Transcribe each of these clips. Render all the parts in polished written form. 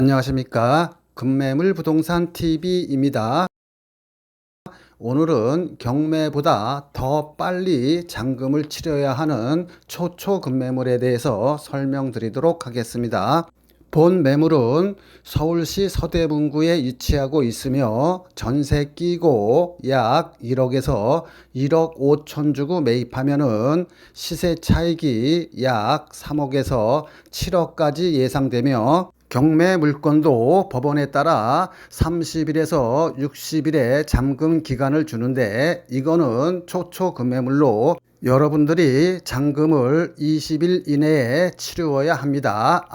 안녕하십니까. 금매물 부동산 TV입니다. 오늘은 경매보다 더 빨리 잔금을 치러야 하는 초초 급매물에 대해서 설명드리도록 하겠습니다. 본 매물은 서울시 서대문구에 위치하고 있으며 전세 끼고 약 1억에서 1억 5천 주고 매입하면은 시세 차익이 약 3억에서 7억까지 예상되며 경매 물건도 법원에 따라 30일에서 60일의 잠금 기간을 주는데 이거는 초초 급매물로 여러분들이 잔금을 20일 이내에 치루어야 합니다.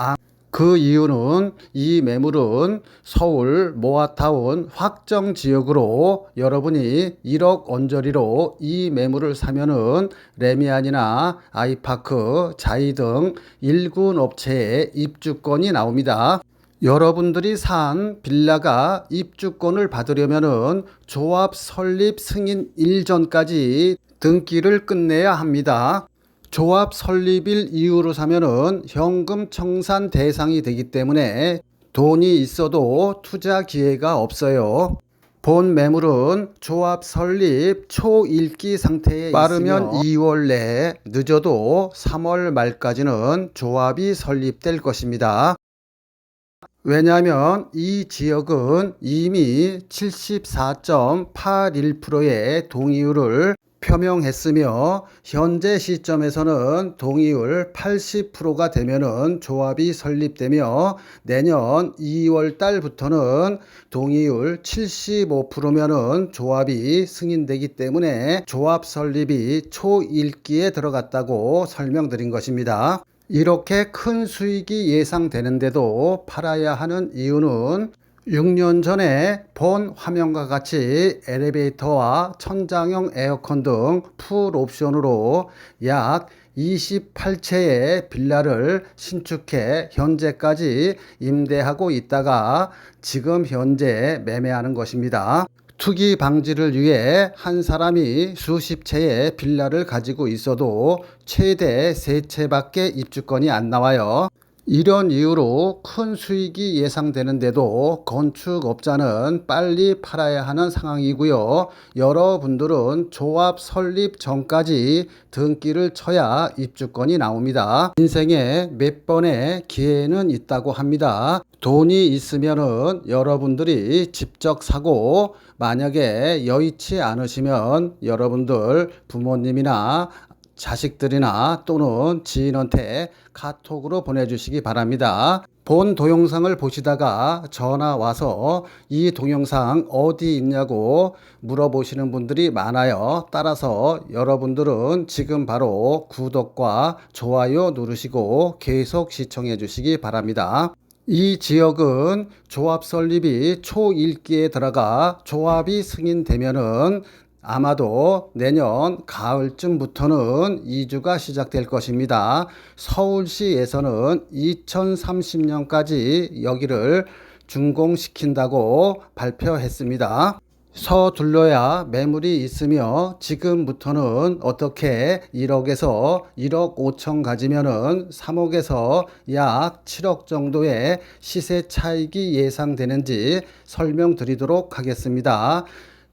그 이유는 이 매물은 서울 모아타운 확정 지역으로 여러분이 1억 언저리로 이 매물을 사면은 레미안이나 아이파크, 자이 등 1군 업체에 입주권이 나옵니다. 여러분들이 산 빌라가 입주권을 받으려면은 조합 설립 승인 일전까지 등기를 끝내야 합니다. 조합 설립일 이후로 사면은 현금 청산 대상이 되기 때문에 돈이 있어도 투자 기회가 없어요. 본 매물은 조합 설립 초읽기 상태에 빠르면 2월 내, 늦어도 3월 말까지는 조합이 설립될 것입니다. 왜냐하면 이 지역은 이미 74.81%의 동의율을 표명했으며 현재 시점에서는 동의율 80%가 되면은 조합이 설립되며 내년 2월 달부터는 동의율 75%면은 조합이 승인되기 때문에 조합 설립이 초읽기에 들어갔다고 설명드린 것입니다. 이렇게 큰 수익이 예상되는데도 팔아야 하는 이유는 6년 전에 본 화면과 같이 엘리베이터와 천장형 에어컨 등 풀 옵션으로 약 28채의 빌라를 신축해 현재까지 임대하고 있다가 지금 현재 매매하는 것입니다. 투기 방지를 위해 한 사람이 수십 채의 빌라를 가지고 있어도 최대 3채밖에 입주권이 안 나와요. 이런 이유로 큰 수익이 예상되는데도 건축업자는 빨리 팔아야 하는 상황이고요. 여러분들은 조합 설립 전까지 등기를 쳐야 입주권이 나옵니다. 인생에 몇 번의 기회는 있다고 합니다. 돈이 있으면은 여러분들이 직접 사고 만약에 여의치 않으시면 여러분들 부모님이나 자식들이나 또는 지인한테 카톡으로 보내주시기 바랍니다. 본 동영상을 보시다가 전화 와서 이 동영상 어디 있냐고 물어보시는 분들이 많아요. 따라서 여러분들은 지금 바로 구독과 좋아요 누르시고 계속 시청해 주시기 바랍니다. 이 지역은 조합 설립이 초읽기에 들어가 조합이 승인되면은 아마도 내년 가을쯤부터는 이주가 시작될 것입니다. 서울시에서는 2030년까지 여기를 준공시킨다고 발표했습니다. 서둘러야 매물이 있으며 지금부터는 어떻게 1억에서 1억 5천 가지면은 3억에서 약 7억 정도의 시세 차익이 예상되는지 설명드리도록 하겠습니다.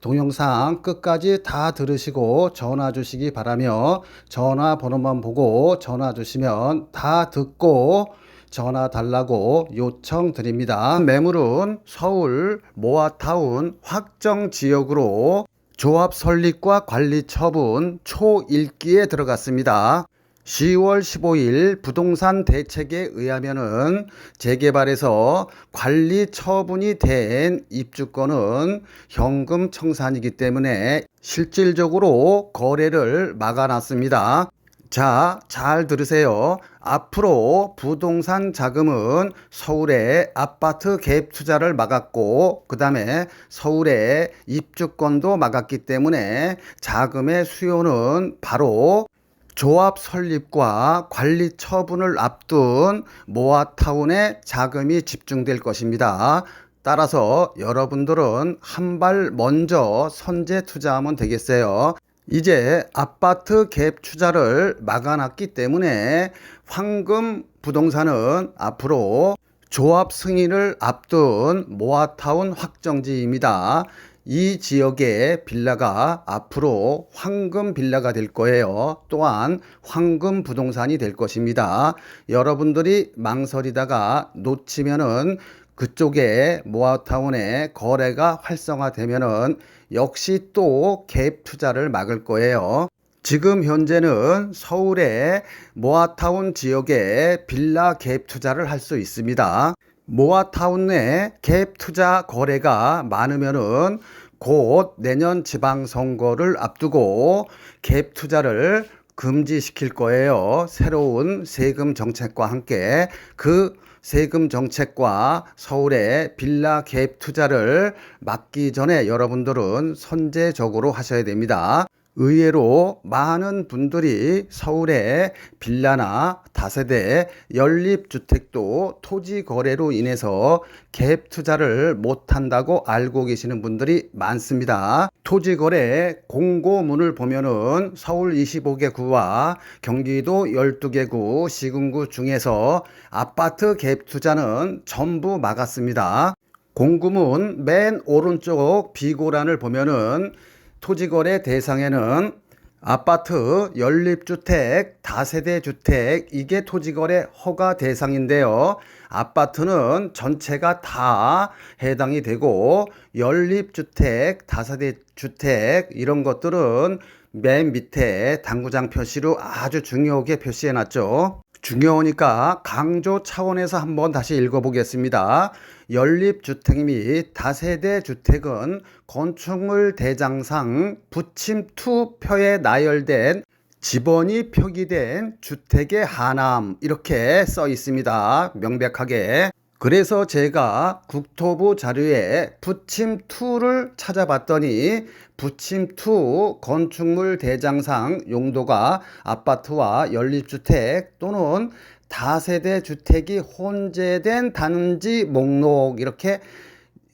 동영상 끝까지 다 들으시고 전화 주시기 바라며 전화번호만 보고 전화 주시면 다 듣고 전화 달라고 요청드립니다. 매물은 서울 모아타운 확정 지역으로 조합 설립과 관리 처분 초읽기에 들어갔습니다. 10월 15일 부동산 대책에 의하면은 재개발에서 관리 처분이 된 입주권은 현금 청산이기 때문에 실질적으로 거래를 막아놨습니다. 자, 잘 들으세요. 앞으로 부동산 자금은 서울의 아파트 갭 투자를 막았고 그 다음에 서울의 입주권도 막았기 때문에 자금의 수요는 바로 조합 설립과 관리 처분을 앞둔 모아타운에 자금이 집중될 것입니다. 따라서 여러분들은 한 발 먼저 선제 투자하면 되겠어요. 이제 아파트 갭 투자를 막아놨기 때문에 황금 부동산은 앞으로 조합 승인을 앞둔 모아타운 확정지입니다. 이 지역의 빌라가 앞으로 황금 빌라가 될 거예요. 또한 황금 부동산이 될 것입니다. 여러분들이 망설이다가 놓치면은 그쪽에 모아타운에 거래가 활성화되면은 역시 또 갭 투자를 막을 거예요. 지금 현재는 서울의 모아타운 지역에 빌라 갭 투자를 할 수 있습니다. 모아타운 내 갭 투자 거래가 많으면은 곧 내년 지방선거를 앞두고 갭 투자를 금지시킬 거예요. 새로운 세금 정책과 함께 그 세금 정책과 서울의 빌라 갭 투자를 막기 전에 여러분들은 선제적으로 하셔야 됩니다. 의외로 많은 분들이 서울의 빌라나 다세대 연립주택도 토지 거래로 인해서 갭 투자를 못한다고 알고 계시는 분들이 많습니다. 토지 거래 공고문을 보면은 서울 25개 구와 경기도 12개 구 시군구 중에서 아파트 갭 투자는 전부 막았습니다. 공고문 맨 오른쪽 비고란을 보면은 토지거래 대상에는 아파트, 연립주택, 다세대 주택 이게 토지거래 허가 대상인데요. 아파트는 전체가 다 해당이 되고 연립주택, 다세대 주택 이런 것들은 맨 밑에 당구장 표시로 아주 중요하게 표시해 놨죠. 중요하니까 강조 차원에서 한번 다시 읽어보겠습니다. 연립주택 및 다세대 주택은 건축물 대장상 부침2 표에 나열된 지번이 표기된 주택의 하남 이렇게 써 있습니다. 명백하게. 그래서 제가 국토부 자료에 부침2를 찾아봤더니 부침2 건축물 대장상 용도가 아파트와 연립주택 또는 다세대 주택이 혼재된 단지 목록 이렇게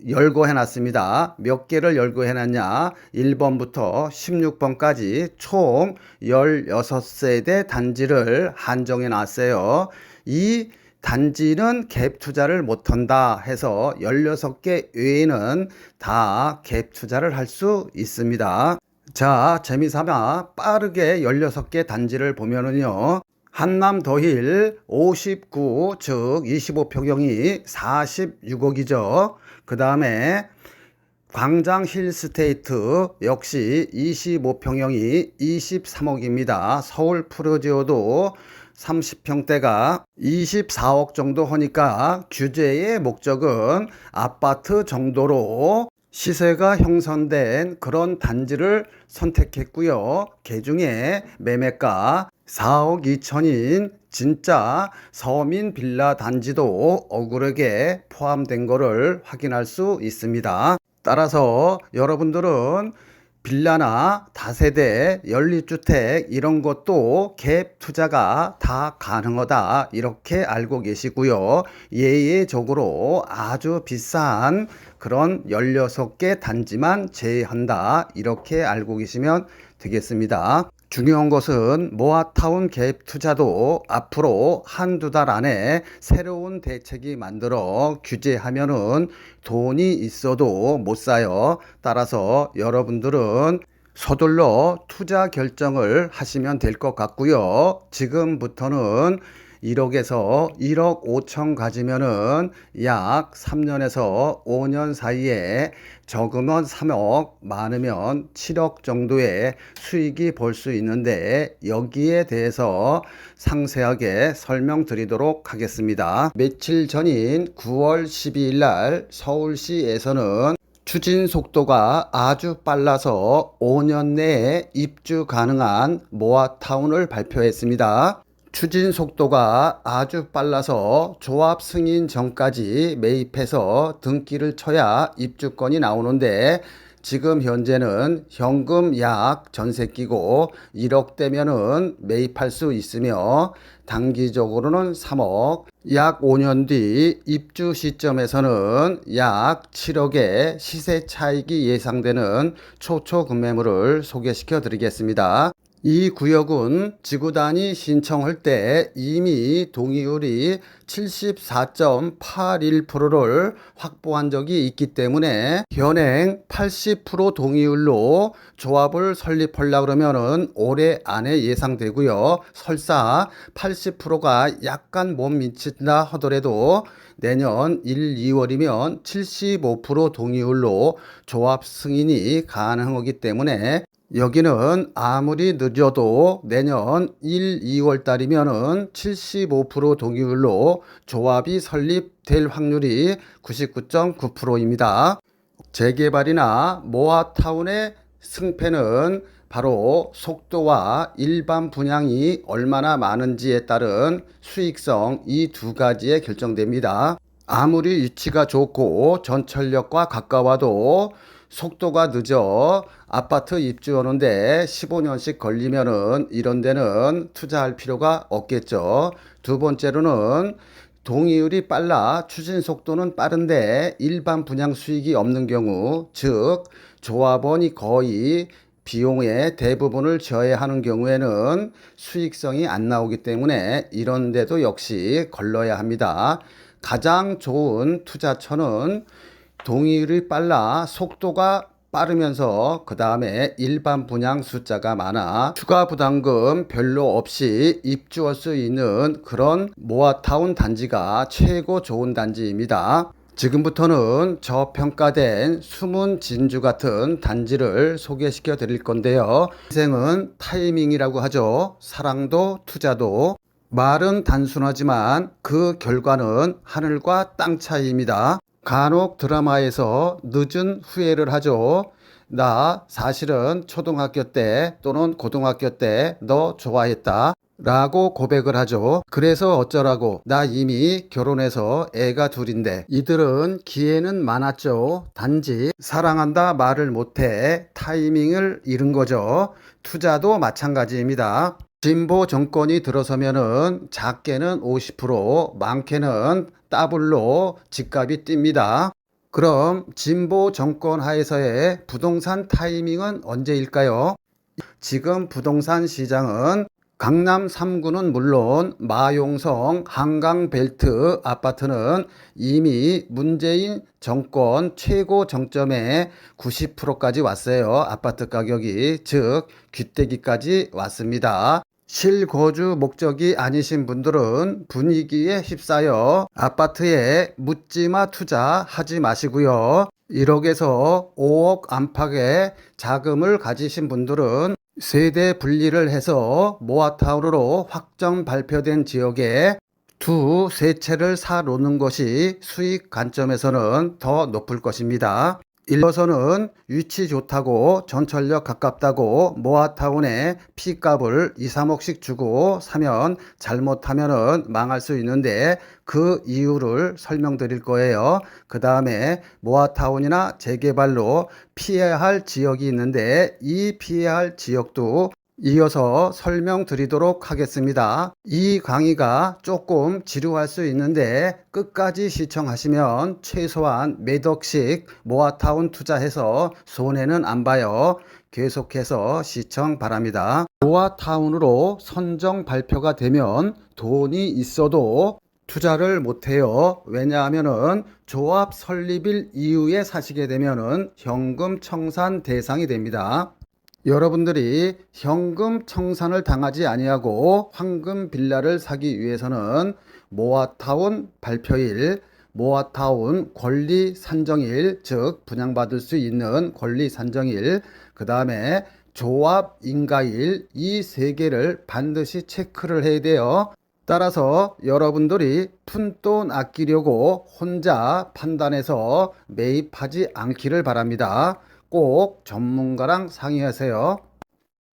열거해 놨습니다. 몇 개를 열거해 놨냐? 1번부터 16번까지 총 16세대 단지를 한정해 놨어요. 이 단지는 갭 투자를 못한다 해서 16개 외에는 다 갭 투자를 할 수 있습니다. 자, 재미삼아 빠르게 16개 단지를 보면은요. 한남더힐 59, 즉 25평형이 46억이죠. 그 다음에 광장힐스테이트 역시 25평형이 23억입니다. 서울 프루지오도 30평대가 24억 정도 하니까 규제의 목적은 아파트 정도로 시세가 형성된 그런 단지를 선택했고요. 그중에 매매가 4억 2천인 진짜 서민 빌라 단지도 억울하게 포함된 것을 확인할 수 있습니다. 따라서 여러분들은 빌라나 다세대, 연립주택 이런 것도 갭 투자가 다 가능하다 이렇게 알고 계시고요. 예외적으로 아주 비싼 그런 16개 단지만 제외한다 이렇게 알고 계시면 되겠습니다. 중요한 것은 모아타운 갭 투자도 앞으로 한두 달 안에 새로운 대책이 만들어 규제하면은 돈이 있어도 못 사요. 따라서 여러분들은 서둘러 투자 결정을 하시면 될 것 같고요. 지금부터는 1억에서 1억 5천 가지면은 약 3년에서 5년 사이에 적으면 3억, 많으면 7억 정도의 수익이 볼 수 있는데 여기에 대해서 상세하게 설명드리도록 하겠습니다. 며칠 전인 9월 12일 날 서울시에서는 추진 속도가 아주 빨라서 5년 내에 입주 가능한 모아타운을 발표했습니다. 추진 속도가 아주 빨라서 조합 승인 전까지 매입해서 등기를 쳐야 입주권이 나오는데 지금 현재는 현금 약 전세 끼고 1억 대면은 매입할 수 있으며 단기적으로는 3억, 약 5년 뒤 입주 시점에서는 약 7억의 시세 차익이 예상되는 초초 급매물을 소개시켜 드리겠습니다. 이 구역은 지구단위 신청할 때 이미 동의율이 74.81%를 확보한 적이 있기 때문에 현행 80% 동의율로 조합을 설립하려고 그러면은 올해 안에 예상되고요. 설사 80%가 약간 못 미친다 하더라도 내년 1, 2월이면 75% 동의율로 조합 승인이 가능하기 때문에 여기는 아무리 늦어도 내년 1, 2월 달이면은 75% 동의율로 조합이 설립될 확률이 99.9%입니다. 재개발이나 모아타운의 승패는 바로 속도와 일반 분양이 얼마나 많은지에 따른 수익성 이 두 가지에 결정됩니다. 아무리 위치가 좋고 전철역과 가까워도 속도가 늦어 아파트 입주하는데 15년씩 걸리면은 이런 데는 투자할 필요가 없겠죠. 두 번째로는 동의율이 빨라 추진 속도는 빠른데 일반 분양 수익이 없는 경우, 즉 조합원이 거의 비용의 대부분을 져야 하는 경우에는 수익성이 안 나오기 때문에 이런 데도 역시 걸러야 합니다. 가장 좋은 투자처는 동의율이 빨라 속도가 빠르면서 그 다음에 일반 분양 숫자가 많아 추가 부담금 별로 없이 입주할 수 있는 그런 모아타운 단지가 최고 좋은 단지입니다. 지금부터는 저평가된 숨은 진주 같은 단지를 소개시켜 드릴 건데요. 인생은 타이밍이라고 하죠. 사랑도 투자도. 말은 단순하지만 그 결과는 하늘과 땅 차이입니다. 간혹 드라마에서 늦은 후회를 하죠. 나 사실은 초등학교 때 또는 고등학교 때 너 좋아했다 라고 고백을 하죠. 그래서 어쩌라고, 나 이미 결혼해서 애가 둘인데. 이들은 기회는 많았죠. 단지 사랑한다 말을 못해 타이밍을 잃은 거죠. 투자도 마찬가지입니다. 진보 정권이 들어서면은 작게는 50%, 많게는 더블로 집값이 뜁니다. 그럼 진보 정권 하에서의 부동산 타이밍은 언제일까요? 지금 부동산 시장은 강남 3구는 물론 마용성, 한강벨트 아파트는 이미 문재인 정권 최고 정점에 90%까지 왔어요. 아파트 가격이, 즉 귀때기까지 왔습니다. 실거주 목적이 아니신 분들은 분위기에 휩싸여 아파트에 묻지마 투자하지 마시고요. 1억에서 5억 안팎의 자금을 가지신 분들은 세대 분리를 해서 모아타운으로 확정 발표된 지역에 두 세 채를 사 놓는 것이 수익 관점에서는 더 높을 것입니다. 일로서는 위치 좋다고 전철역 가깝다고 모아타운에 피값을 2, 3억씩 주고 사면 잘못하면 망할 수 있는데 그 이유를 설명드릴 거예요. 그 다음에 모아타운이나 재개발로 피해야 할 지역이 있는데 이 피해야 할 지역도 이어서 설명드리도록 하겠습니다. 이 강의가 조금 지루할 수 있는데 끝까지 시청하시면 최소한 몇 억씩 모아타운 투자해서 손해는 안 봐요. 계속해서 시청 바랍니다. 모아타운으로 선정 발표가 되면 돈이 있어도 투자를 못해요. 왜냐하면은 조합 설립일 이후에 사시게 되면은 현금 청산 대상이 됩니다. 여러분들이 현금 청산을 당하지 아니하고 황금 빌라를 사기 위해서는 모아타운 발표일, 모아타운 권리 산정일, 즉 분양받을 수 있는 권리 산정일, 그 다음에 조합 인가일, 이 세 개를 반드시 체크를 해야 돼요. 따라서 여러분들이 푼돈 아끼려고 혼자 판단해서 매입하지 않기를 바랍니다. 꼭 전문가랑 상의하세요.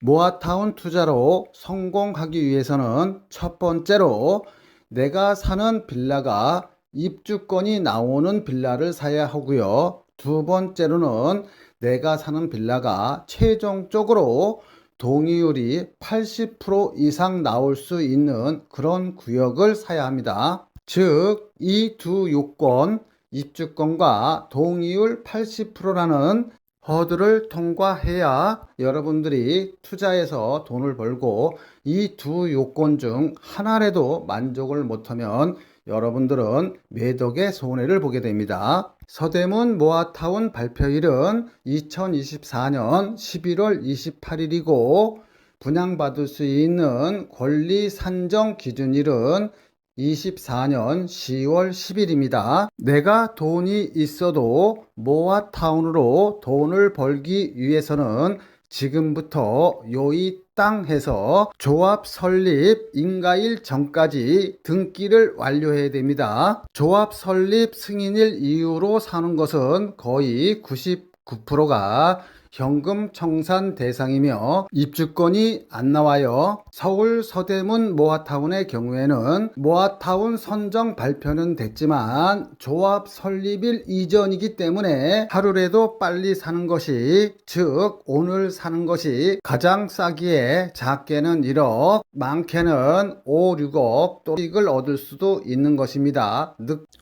모아타운 투자로 성공하기 위해서는 첫 번째로 내가 사는 빌라가 입주권이 나오는 빌라를 사야 하고요. 두 번째로는 내가 사는 빌라가 최종적으로 동의율이 80% 이상 나올 수 있는 그런 구역을 사야 합니다. 즉, 이 두 요건, 입주권과 동의율 80%라는 허들을 통과해야 여러분들이 투자해서 돈을 벌고, 이 두 요건 중 하나라도 만족을 못하면 여러분들은 매덕의 손해를 보게 됩니다. 서대문 모아타운 발표일은 2024년 11월 28일이고 분양받을 수 있는 권리 산정 기준일은 24년 10월 10일입니다. 내가 돈이 있어도 모아타운으로 돈을 벌기 위해서는 지금부터 요이 땅 해서 조합 설립 인가일 전까지 등기를 완료해야 됩니다. 조합 설립 승인일 이후로 사는 것은 거의 99%가 현금 청산 대상이며 입주권이 안 나와요. 서울 서대문 모아타운의 경우에는 모아타운 선정 발표는 됐지만 조합 설립일 이전이기 때문에 하루라도 빨리 사는 것이, 즉 오늘 사는 것이 가장 싸기에 작게는 1억, 많게는 5, 6억 또 수익을 얻을 수도 있는 것입니다.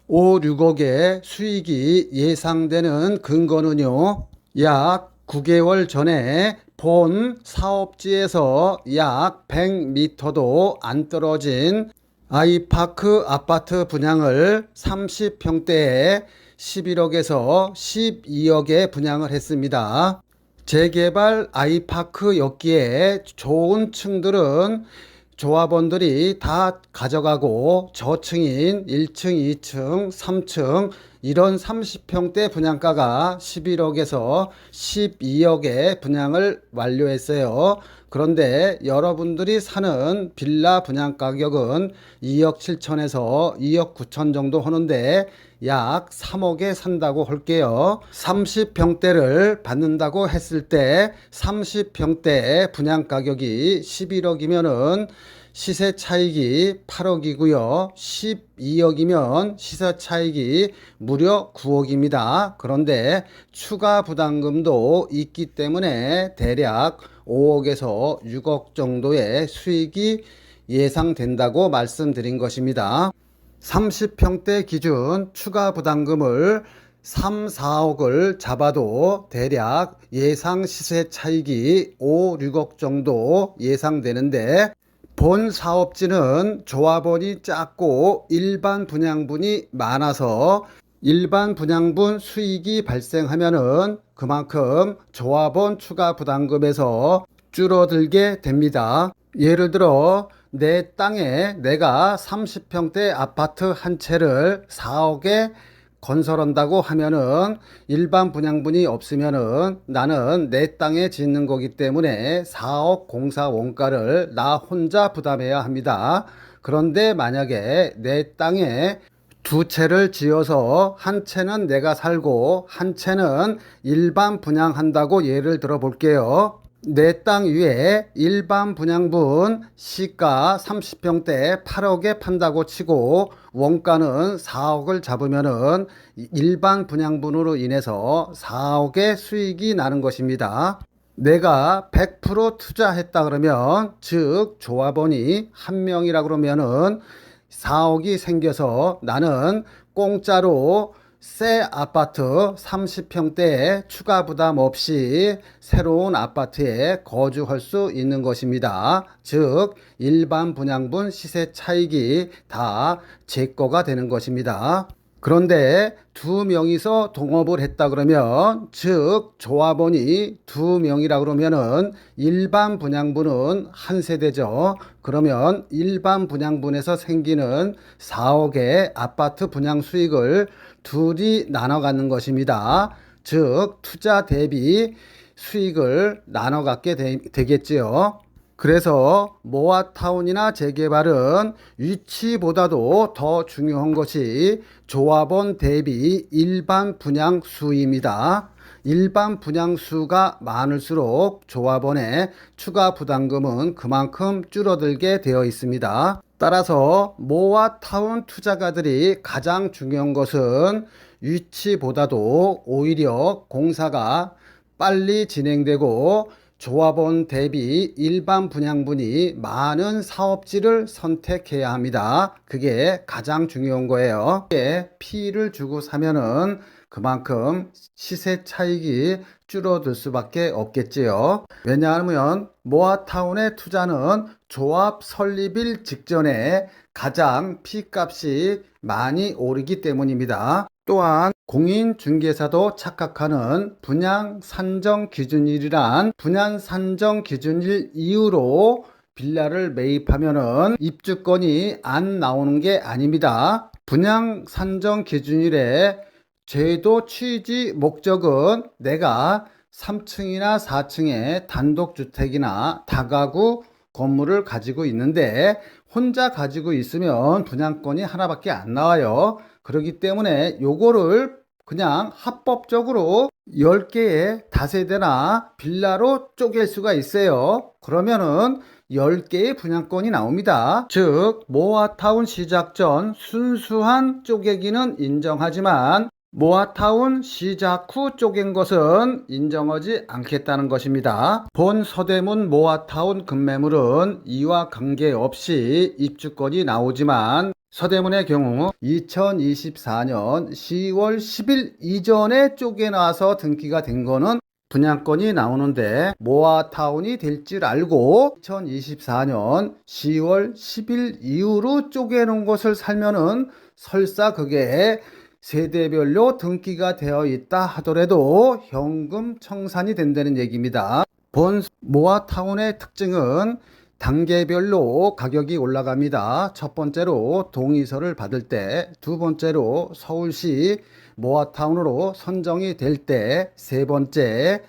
5, 6억의 수익이 예상되는 근거는요, 약 9개월 전에 본 사업지에서 약 100m도 안 떨어진 아이파크 아파트 분양을 30평대에 11억에서 12억에 분양을 했습니다. 재개발 아이파크였기에 좋은 층들은 조합원들이 다 가져가고 저층인 1층, 2층, 3층 이런 30평대 분양가가 11억에서 12억에 분양을 완료했어요. 그런데 여러분들이 사는 빌라 분양 가격은 2억 7천에서 2억 9천 정도 하는데 약 3억에 산다고 할게요. 30평대를 받는다고 했을 때 30평대 분양 가격이 11억이면은 시세 차익이 8억이고요. 12억이면 시세 차익이 무려 9억입니다. 그런데 추가 부담금도 있기 때문에 대략 5억에서 6억 정도의 수익이 예상된다고 말씀드린 것입니다. 30평대 기준 추가 부담금을 3, 4억을 잡아도 대략 예상 시세 차익이 5, 6억 정도 예상되는데, 본 사업지는 조합원이 작고 일반 분양분이 많아서 일반 분양분 수익이 발생하면은 그만큼 조합원 추가 부담금에서 줄어들게 됩니다. 예를 들어 내 땅에 내가 30평대 아파트 한 채를 4억에 건설한다고 하면은 일반 분양분이 없으면은 나는 내 땅에 짓는 거기 때문에 4억 공사 원가를 나 혼자 부담해야 합니다. 그런데 만약에 내 땅에 두 채를 지어서 한 채는 내가 살고 한 채는 일반 분양한다고 예를 들어 볼게요. 내 땅 위에 일반 분양분 시가 30평대 8억에 판다고 치고 원가는 4억을 잡으면은 일반 분양분으로 인해서 4억의 수익이 나는 것입니다. 내가 100% 투자했다 그러면, 즉 조합원이 한 명이라 그러면은 4억이 생겨서 나는 공짜로 새 아파트 30평대에 추가 부담 없이 새로운 아파트에 거주할 수 있는 것입니다. 즉 일반 분양분 시세 차익이 다 제 거가 되는 것입니다. 그런데 두 명이서 동업을 했다 그러면, 즉 조합원이 두 명이라 그러면은 일반 분양분은 한 세대죠. 그러면 일반 분양분에서 생기는 4억의 아파트 분양 수익을 둘이 나눠 갖는 것입니다. 즉 투자 대비 수익을 나눠 갖게 되겠지요. 그래서 모아타운이나 재개발은 위치보다도 더 중요한 것이 조합원 대비 일반 분양수입니다. 일반 분양수가 많을수록 조합원의 추가 부담금은 그만큼 줄어들게 되어 있습니다. 따라서 모아타운 투자가들이 가장 중요한 것은 위치보다도 오히려 공사가 빨리 진행되고 조합원 대비 일반 분양분이 많은 사업지를 선택해야 합니다. 그게 가장 중요한 거예요. 피를 주고 사면은 그만큼 시세 차익이 줄어들 수밖에 없겠지요. 왜냐하면 모아타운의 투자는 조합 설립일 직전에 가장 피값이 많이 오르기 때문입니다. 또한 공인중개사도 착각하는 분양 산정 기준일이란 분양 산정 기준일 이후로 빌라를 매입하면은 입주권이 안 나오는 게 아닙니다. 분양 산정 기준일에 제도 취지 목적은 내가 3층이나 4층의 단독주택이나 다가구 건물을 가지고 있는데 혼자 가지고 있으면 분양권이 하나밖에 안 나와요. 그렇기 때문에 요거를 그냥 합법적으로 10개의 다세대나 빌라로 쪼갤 수가 있어요. 그러면은 10개의 분양권이 나옵니다. 즉 모아타운 시작 전 순수한 쪼개기는 인정하지만 모아타운 시작 후 쪼갠 것은 인정하지 않겠다는 것입니다. 본 서대문 모아타운 급매물은 이와 관계없이 입주권이 나오지만 서대문의 경우 2024년 10월 10일 이전에 쪼개놔서 등기가 된 거는 분양권이 나오는데 모아타운이 될 줄 알고 2024년 10월 10일 이후로 쪼개놓은 것을 살면은 설사 그게 세대별로 등기가 되어 있다 하더라도 현금 청산이 된다는 얘기입니다. 본 모아타운의 특징은 단계별로 가격이 올라갑니다. 첫 번째로 동의서를 받을 때, 두 번째로 서울시 모아타운으로 선정이 될 때, 세 번째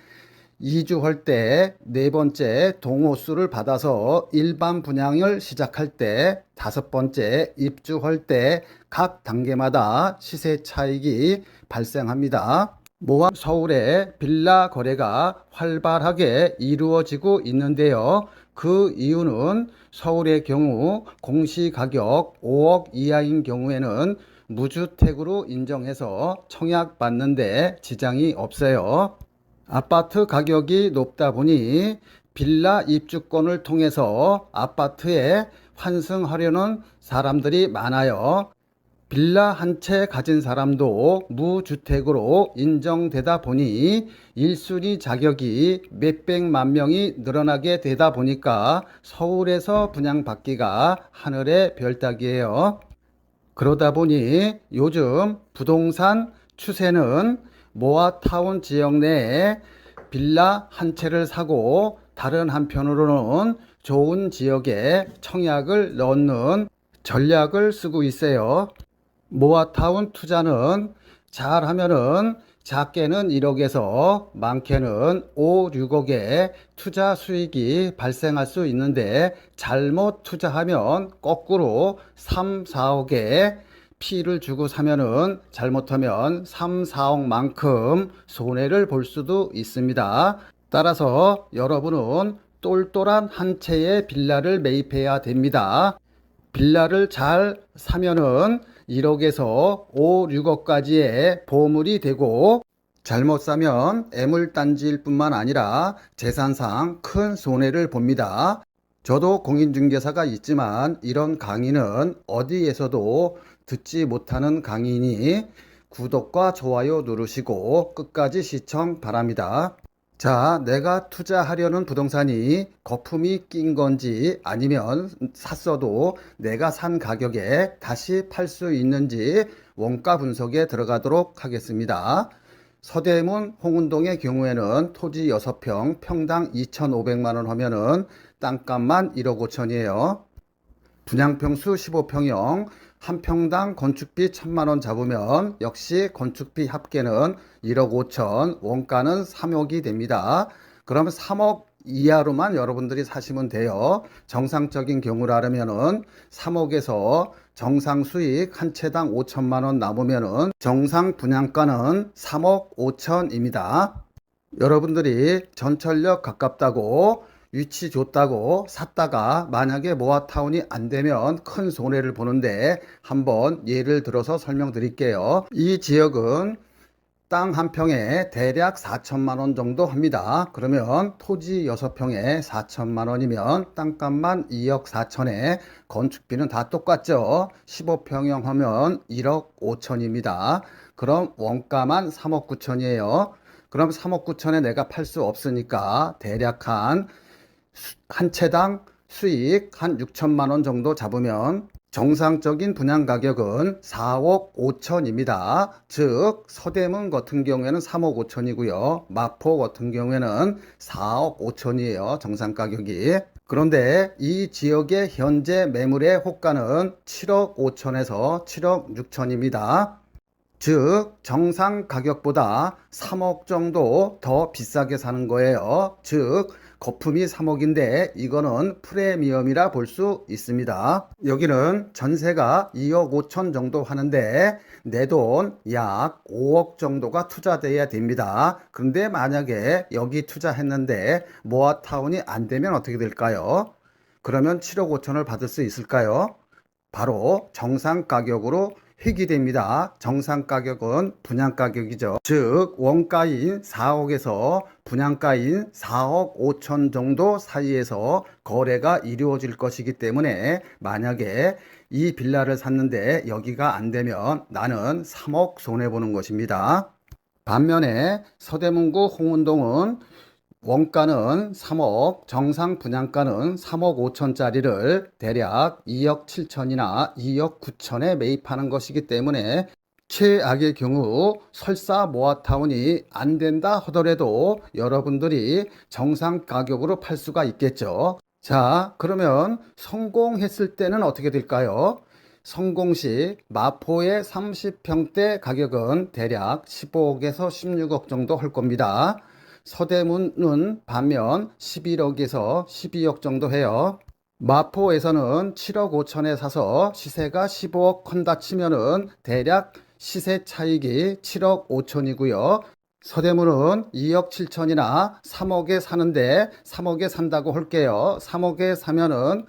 이주할 때, 네 번째 동호수를 받아서 일반 분양을 시작할 때, 다섯 번째 입주할 때 각 단계마다 시세 차익이 발생합니다. 모아 서울의 빌라 거래가 활발하게 이루어지고 있는데요. 그 이유는 서울의 경우 공시가격 5억 이하인 경우에는 무주택으로 인정해서 청약받는데 지장이 없어요. 아파트 가격이 높다 보니 빌라 입주권을 통해서 아파트에 환승하려는 사람들이 많아요. 빌라 한 채 가진 사람도 무주택으로 인정되다 보니 1순위 자격이 몇백만 명이 늘어나게 되다 보니까 서울에서 분양받기가 하늘의 별따기예요. 그러다 보니 요즘 부동산 추세는 모아타운 지역 내에 빌라 한 채를 사고 다른 한편으로는 좋은 지역에 청약을 넣는 전략을 쓰고 있어요. 모아타운 투자는 잘하면은 작게는 1억에서 많게는 5, 6억의 투자 수익이 발생할 수 있는데 잘못 투자하면 거꾸로 3, 4억의 피를 주고 사면은 잘못하면 3, 4억만큼 손해를 볼 수도 있습니다. 따라서 여러분은 똘똘한 한 채의 빌라를 매입해야 됩니다. 빌라를 잘 사면은 1억에서 5, 6억까지의 보물이 되고 잘못 사면 애물단지일 뿐만 아니라 재산상 큰 손해를 봅니다. 저도 공인중개사가 있지만 이런 강의는 어디에서도 듣지 못하는 강의니 구독과 좋아요 누르시고 끝까지 시청 바랍니다. 자, 내가 투자하려는 부동산이 거품이 낀 건지 아니면 샀어도 내가 산 가격에 다시 팔 수 있는지 원가 분석에 들어가도록 하겠습니다. 서대문 홍은동의 경우에는 토지 6평 평당 2,500만 원 하면은 땅값만 1억 5천이에요. 분양평수 15평형 한 평당 건축비 1,000만 원 잡으면 역시 건축비 합계는 1억 5천, 원가는 3억이 됩니다. 그러면 3억 이하로만 여러분들이 사시면 돼요. 정상적인 경우라면은 3억에서 정상 수익 한 채당 5천만 원 남으면은 정상 분양가는 3억 5천입니다. 여러분들이 전철역 가깝다고 위치 좋다고 샀다가 만약에 모아타운이 안 되면 큰 손해를 보는데 한번 예를 들어서 설명드릴게요. 이 지역은 땅 한 평에 대략 4천만 원 정도 합니다. 그러면 토지 6평에 4천만 원이면 땅값만 2억 4천에 건축비는 다 똑같죠. 15평형 하면 1억 5천입니다. 그럼 원가만 3억 9천이에요. 그럼 3억 9천에 내가 팔 수 없으니까 대략 한 채당 수익 한 6천만 원 정도 잡으면 정상적인 분양 가격은 4억 5천입니다. 즉 서대문 같은 경우에는 3억 5천이고요. 마포 같은 경우에는 4억 5천이에요. 정상 가격이. 그런데 이 지역의 현재 매물의 호가는 7억 5천에서 7억 6천입니다. 즉 정상 가격보다 3억 정도 더 비싸게 사는 거예요. 즉 거품이 3억인데 이거는 프리미엄이라 볼 수 있습니다. 여기는 전세가 2억 5천 정도 하는데 내 돈 약 5억 정도가 투자돼야 됩니다. 그런데 만약에 여기 투자했는데 모아타운이 안 되면 어떻게 될까요? 그러면 7억 5천을 받을 수 있을까요? 바로 정상 가격으로 회귀됩니다. 정상 가격은 분양 가격이죠. 즉 원가인 4억에서 분양가인 4억 5천 정도 사이에서 거래가 이루어질 것이기 때문에 만약에 이 빌라를 샀는데 여기가 안 되면 나는 3억 손해보는 것입니다. 반면에 서대문구 홍은동은 원가는 3억, 정상 분양가는 3억 5천짜리를 대략 2억 7천이나 2억 9천에 매입하는 것이기 때문에 최악의 경우 설사 모아타운이 안 된다 하더라도 여러분들이 정상 가격으로 팔 수가 있겠죠. 자, 그러면 성공했을 때는 어떻게 될까요? 성공 시 마포의 30평대 가격은 대략 15억에서 16억 정도 할 겁니다. 서대문은 반면 11억에서 12억 정도 해요. 마포에서는 7억 5천에 사서 시세가 15억 한다 치면은 대략 시세 차익이 7억 5천이고요. 서대문은 2억 7천이나 3억에 사는데 3억에 산다고 할게요. 3억에 사면은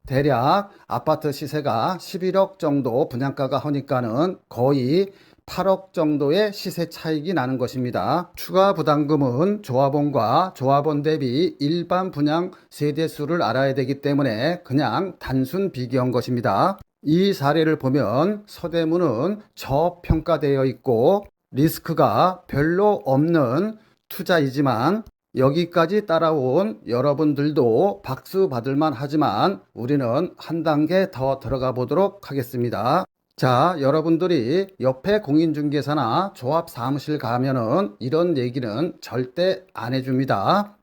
대략 아파트 시세가 11억 정도 분양가가 하니까는 거의 8억 정도의 시세 차익이 나는 것입니다. 추가 부담금은 조합원과 조합원 대비 일반 분양 세대수를 알아야 되기 때문에 그냥 단순 비교한 것입니다. 이 사례를 보면 서대문은 저평가되어 있고 리스크가 별로 없는 투자이지만 여기까지 따라온 여러분들도 박수 받을만 하지만 우리는 한 단계 더 들어가 보도록 하겠습니다. 자, 여러분들이 옆에 공인중개사나 조합 사무실 가면은 이런 얘기는 절대 안 해줍니다.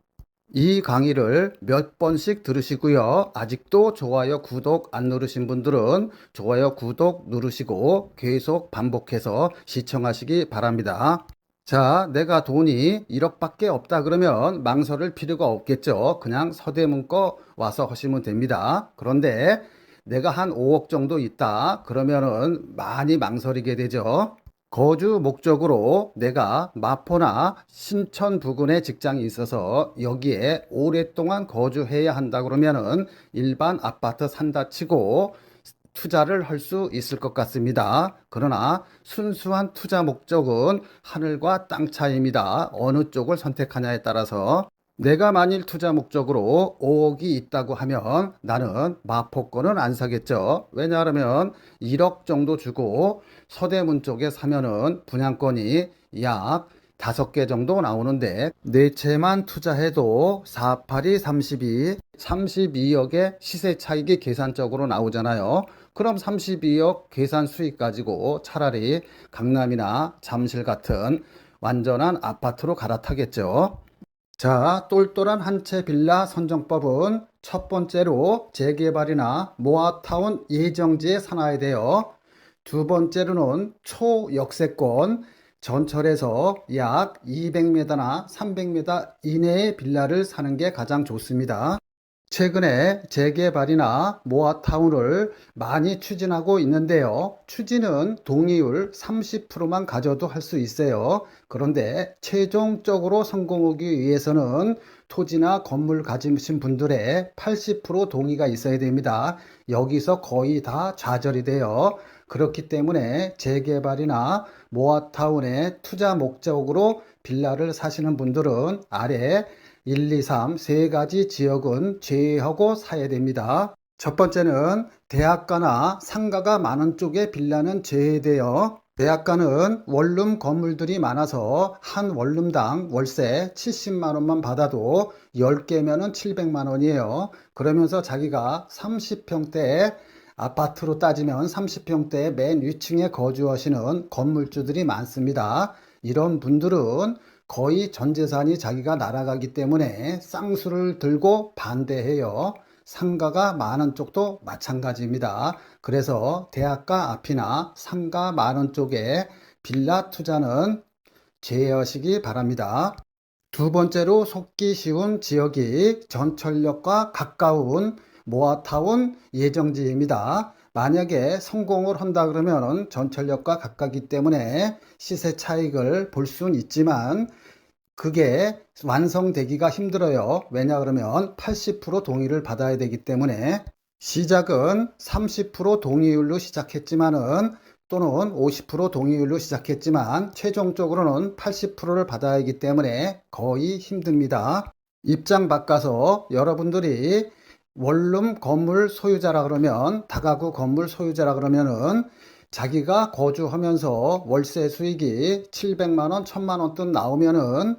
이 강의를 몇 번씩 들으시고요. 아직도 좋아요, 구독 안 누르신 분들은 좋아요, 구독 누르시고 계속 반복해서 시청하시기 바랍니다. 자, 내가 돈이 1억밖에 없다 그러면 망설일 필요가 없겠죠. 그냥 서대문 거 와서 하시면 됩니다. 그런데 내가 한 5억 정도 있다 그러면은 많이 망설이게 되죠. 거주 목적으로 내가 마포나 신천 부근에 직장이 있어서 여기에 오랫동안 거주해야 한다 그러면은 일반 아파트 산다 치고 투자를 할 수 있을 것 같습니다. 그러나 순수한 투자 목적은 하늘과 땅 차이입니다. 어느 쪽을 선택하냐에 따라서 내가 만일 투자 목적으로 5억이 있다고 하면 나는 마포권은 안 사겠죠. 왜냐하면 1억 정도 주고 서대문 쪽에 사면은 분양권이 약 5개 정도 나오는데 4채만 투자해도 4, 8이 32, 32억의 시세 차익이 계산적으로 나오잖아요. 그럼 32억 계산 수익 가지고 차라리 강남이나 잠실 같은 완전한 아파트로 갈아타겠죠. 자, 똘똘한 한 채 빌라 선정법은 첫 번째로 재개발이나 모아타운 예정지에 사놔야 돼요. 두 번째로는 초역세권, 전철에서 약 200m나 300m 이내의 빌라를 사는 게 가장 좋습니다. 최근에 재개발이나 모아타운을 많이 추진하고 있는데요. 추진은 동의율 30%만 가져도 할 수 있어요. 그런데 최종적으로 성공하기 위해서는 토지나 건물 가지신 분들의 80% 동의가 있어야 됩니다. 여기서 거의 다 좌절이 돼요. 그렇기 때문에 재개발이나 모아타운의 투자 목적으로 빌라를 사시는 분들은 아래 1, 2, 3, 세 가지 지역은 제외하고 사야 됩니다. 첫 번째는 대학가나 상가가 많은 쪽에 빌라는 제외돼요. 대학가는 원룸 건물들이 많아서 한 원룸당 월세 70만 원만 받아도 10개면은 700만 원이에요. 그러면서 자기가 30평대 아파트로 따지면 30평대 맨 위층에 거주하시는 건물주들이 많습니다. 이런 분들은 거의 전 재산이 자기가 날아가기 때문에 쌍수를 들고 반대해요. 상가가 많은 쪽도 마찬가지입니다. 그래서 대학가 앞이나 상가 많은 쪽에 빌라 투자는 제외하시기 바랍니다. 두 번째로 속기 쉬운 지역이 전철역과 가까운 모아타운 예정지입니다. 만약에 성공을 한다 그러면 전철역과 가깝기 때문에 시세 차익을 볼 수는 있지만 그게 완성되기가 힘들어요. 왜냐 그러면 80% 동의를 받아야 되기 때문에 시작은 30% 동의율로 시작했지만은 또는 50% 동의율로 시작했지만 최종적으로는 80%를 받아야 하기 때문에 거의 힘듭니다. 입장 바꿔서 여러분들이 원룸 건물 소유자라 그러면 다가구 건물 소유자라 그러면은 자기가 거주하면서 월세 수익이 700만 원, 1000만 원 돈 나오면은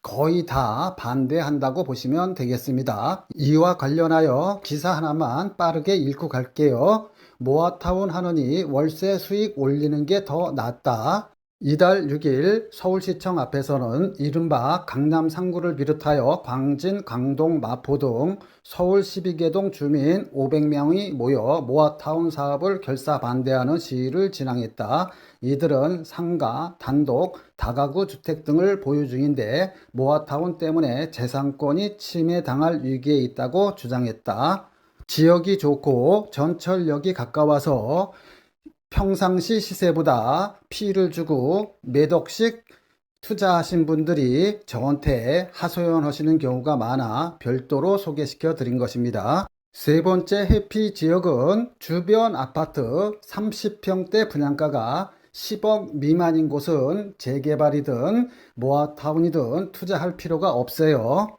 거의 다 반대한다고 보시면 되겠습니다. 이와 관련하여 기사 하나만 빠르게 읽고 갈게요. 모아타운 하느니 월세 수익 올리는 게 더 낫다. 이달 6일 서울시청 앞에서는 이른바 강남 3구를 비롯하여 광진, 강동, 마포 등 서울 12개 동 주민 500명이 모여 모아타운 사업을 결사 반대하는 시위를 진행했다. 이들은 상가, 단독, 다가구 주택 등을 보유 중인데 모아타운 때문에 재산권이 침해당할 위기에 있다고 주장했다. 지역이 좋고 전철역이 가까워서 평상시 시세보다 피를 주고 몇 억씩 투자하신 분들이 저한테 하소연하시는 경우가 많아 별도로 소개시켜 드린 것입니다. 세 번째 해피 지역은 주변 아파트 30평대 분양가가 10억 미만인 곳은 재개발이든 모아타운이든 투자할 필요가 없어요.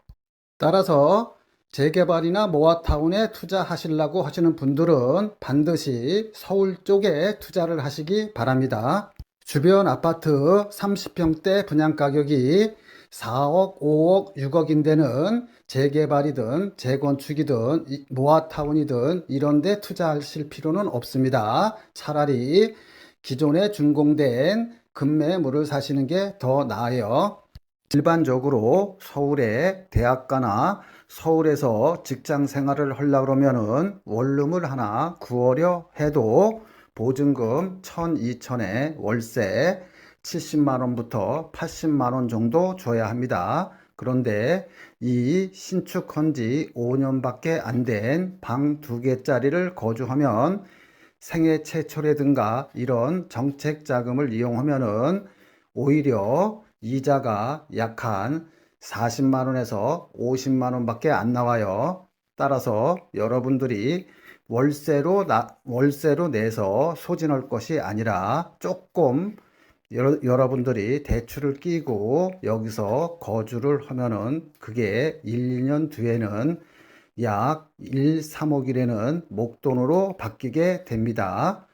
따라서 재개발이나 모아타운에 투자하시려고 하시는 분들은 반드시 서울 쪽에 투자를 하시기 바랍니다. 주변 아파트 30평대 분양 가격이 4억, 5억, 6억인 데는 재개발이든 재건축이든 모아타운이든 이런 데 투자하실 필요는 없습니다. 차라리 기존에 준공된 급매물을 사시는 게 더 나아요. 일반적으로 서울의 대학가나 서울에서 직장 생활을 하려고 그러면은 원룸을 하나 구하려 해도 보증금 1,000, 2,000에 월세 70만 원부터 80만 원 정도 줘야 합니다. 그런데 이 신축한 지 5년밖에 안 된 방 2개짜리를 거주하면 생애 최초라든가 이런 정책 자금을 이용하면은 오히려 이자가 약 한 40만 원에서 50만 원밖에 안 나와요. 따라서 여러분들이 월세로 내서 소진할 것이 아니라 조금 여러분들이 대출을 끼고 여기서 거주를 하면은 그게 1, 2년 뒤에는 약 1, 3억이라는 목돈으로 바뀌게 됩니다.